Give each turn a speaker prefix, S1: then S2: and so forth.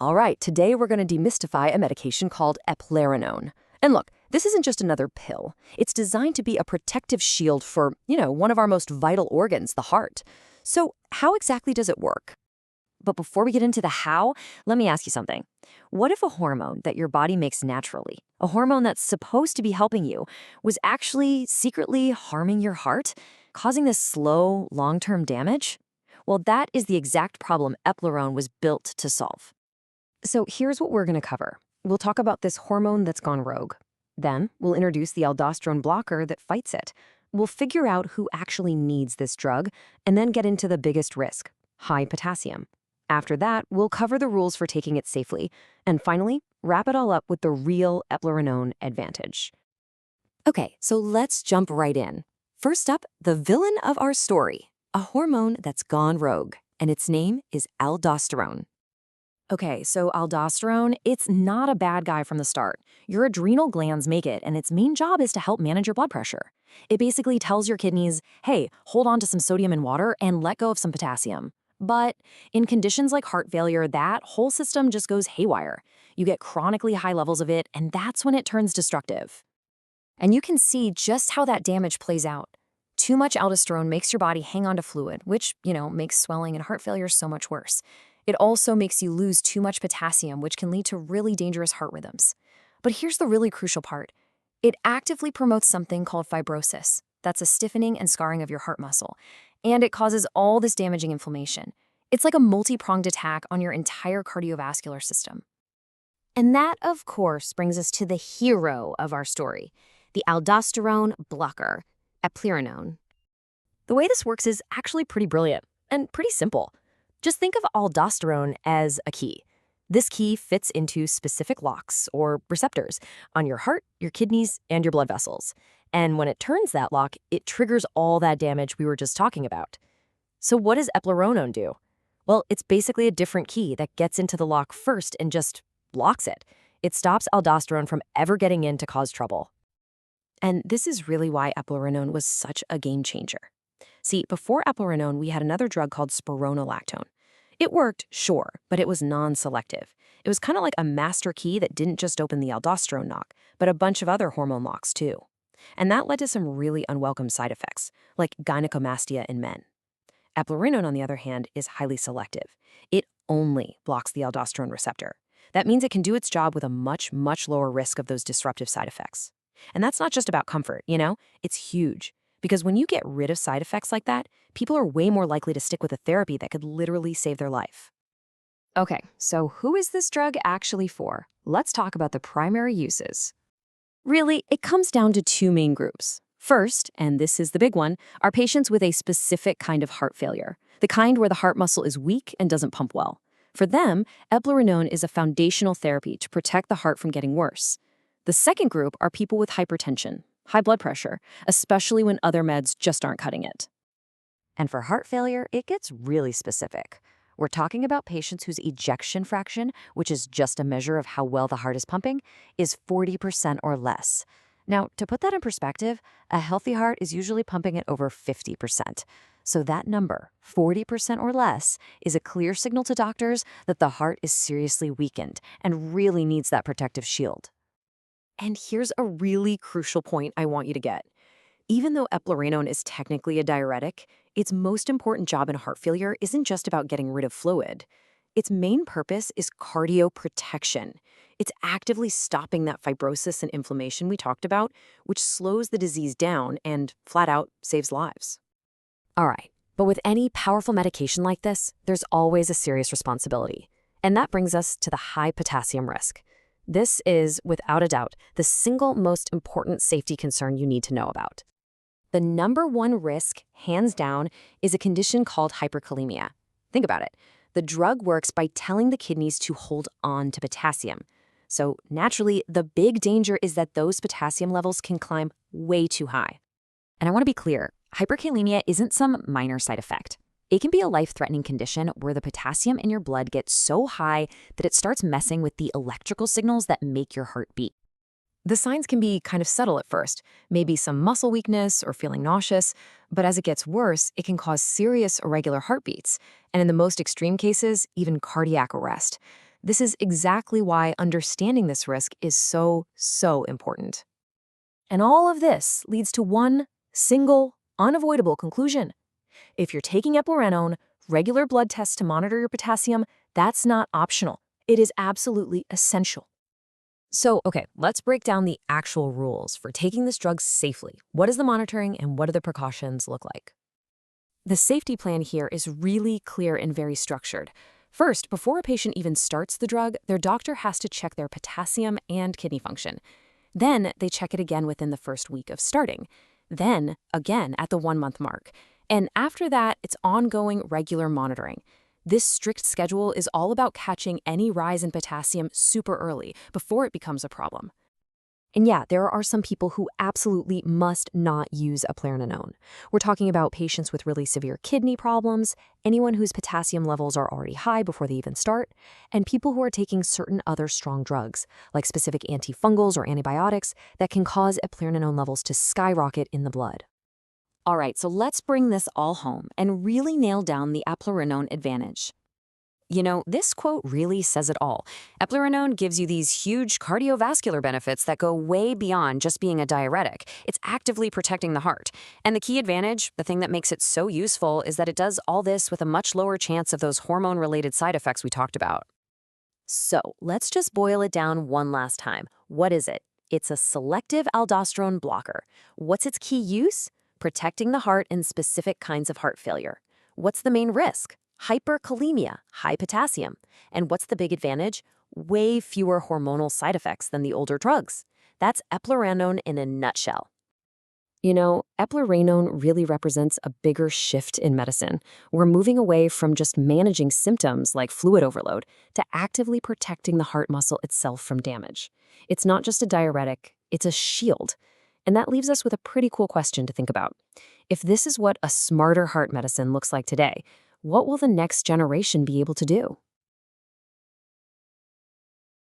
S1: All right, today we're going to demystify a medication called Eplerenone. And look, this isn't just another pill. It's designed to be a protective shield for, one of our most vital organs, the heart. So how exactly does it work? But before we get into the how, let me ask you something. What if a hormone that your body makes naturally, a hormone that's supposed to be helping you, was actually secretly harming your heart, causing this slow, long-term damage? Well, that is the exact problem Eplerenone was built to solve. So here's what we're going to cover. We'll talk about this hormone that's gone rogue. Then we'll introduce the aldosterone blocker that fights it. We'll figure out who actually needs this drug, and then get into the biggest risk, high potassium. After that, we'll cover the rules for taking it safely, and finally, wrap it all up with the real Eplerenone advantage. Okay, so let's jump right in. First up, the villain of our story, a hormone that's gone rogue, and its name is aldosterone. Okay, so aldosterone, it's not a bad guy from the start. Your adrenal glands make it, and its main job is to help manage your blood pressure. It basically tells your kidneys, hey, hold on to some sodium in water and let go of some potassium. But in conditions like heart failure, that whole system just goes haywire. You get chronically high levels of it, and that's when it turns destructive. And you can see just how that damage plays out. Too much aldosterone makes your body hang on to fluid, which, makes swelling and heart failure so much worse. It also makes you lose too much potassium, which can lead to really dangerous heart rhythms. But here's the really crucial part. It actively promotes something called fibrosis. That's a stiffening and scarring of your heart muscle. And it causes all this damaging inflammation. It's like a multi-pronged attack on your entire cardiovascular system. And that, of course, brings us to the hero of our story, the aldosterone blocker, Eplerenone. The way this works is actually pretty brilliant and pretty simple. Just think of aldosterone as a key. This key fits into specific locks or receptors on your heart, your kidneys, and your blood vessels. And when it turns that lock, it triggers all that damage we were just talking about. So what does Eplerenone do? Well, it's basically a different key that gets into the lock first and just locks it. It stops aldosterone from ever getting in to cause trouble. And this is really why Eplerenone was such a game changer. See, before Eplerenone, we had another drug called spironolactone. It worked, sure, but it was non-selective. It was kind of like a master key that didn't just open the aldosterone lock, but a bunch of other hormone locks too. And that led to some really unwelcome side effects, like gynecomastia in men. Eplerenone, on the other hand, is highly selective. It only blocks the aldosterone receptor. That means it can do its job with a much, much lower risk of those disruptive side effects. And that's not just about comfort, it's huge. Because when you get rid of side effects like that, people are way more likely to stick with a therapy that could literally save their life. Okay, so who is this drug actually for? Let's talk about the primary uses. Really, it comes down to two main groups. First, and this is the big one, are patients with a specific kind of heart failure, the kind where the heart muscle is weak and doesn't pump well. For them, Eplerenone is a foundational therapy to protect the heart from getting worse. The second group are people with hypertension, high blood pressure, especially when other meds just aren't cutting it. And for heart failure, it gets really specific. We're talking about patients whose ejection fraction, which is just a measure of how well the heart is pumping, is 40% or less. Now, to put that in perspective, a healthy heart is usually pumping at over 50%. So that number, 40% or less, is a clear signal to doctors that the heart is seriously weakened and really needs that protective shield. And here's a really crucial point I want you to get. Even though Eplerenone is technically a diuretic, its most important job in heart failure isn't just about getting rid of fluid. Its main purpose is cardioprotection. It's actively stopping that fibrosis and inflammation we talked about, which slows the disease down and, flat out, saves lives. All right, but with any powerful medication like this, there's always a serious responsibility. And that brings us to the high potassium risk. This is, without a doubt, the single most important safety concern you need to know about. The number one risk, hands down, is a condition called hyperkalemia. Think about it. The drug works by telling the kidneys to hold on to potassium. So naturally, the big danger is that those potassium levels can climb way too high. And I want to be clear, hyperkalemia isn't some minor side effect. It can be a life-threatening condition where the potassium in your blood gets so high that it starts messing with the electrical signals that make your heart beat. The signs can be kind of subtle at first, maybe some muscle weakness or feeling nauseous, but as it gets worse, it can cause serious irregular heartbeats, and in the most extreme cases, even cardiac arrest. This is exactly why understanding this risk is so important. And all of this leads to one single, unavoidable conclusion. If you're taking eplerenone, regular blood tests to monitor your potassium, that's not optional. It is absolutely essential. So, okay, let's break down the actual rules for taking this drug safely. What does the monitoring and what do the precautions look like? The safety plan here is really clear and very structured. First, before a patient even starts the drug, their doctor has to check their potassium and kidney function. Then they check it again within the first week of starting. Then, again at the 1-month mark. And after that, it's ongoing regular monitoring. This strict schedule is all about catching any rise in potassium super early, before it becomes a problem. And yeah, there are some people who absolutely must not use eplerenone. We're talking about patients with really severe kidney problems, anyone whose potassium levels are already high before they even start, and people who are taking certain other strong drugs, like specific antifungals or antibiotics, that can cause eplerenone levels to skyrocket in the blood. All right, so let's bring this all home and really nail down the eplerenone advantage. You know, this quote really says it all. Eplerenone gives you these huge cardiovascular benefits that go way beyond just being a diuretic. It's actively protecting the heart. And the key advantage, the thing that makes it so useful, is that it does all this with a much lower chance of those hormone-related side effects we talked about. So let's just boil it down one last time. What is it? It's a selective aldosterone blocker. What's its key use? Protecting the heart in specific kinds of heart failure. What's the main risk? Hyperkalemia, high potassium. And what's the big advantage? Way fewer hormonal side effects than the older drugs. That's eplerenone in a nutshell. You know, eplerenone really represents a bigger shift in medicine. We're moving away from just managing symptoms like fluid overload to actively protecting the heart muscle itself from damage. It's not just a diuretic, it's a shield. And that leaves us with a pretty cool question to think about. If this is what a smarter heart medicine looks like today, what will the next generation be able to do?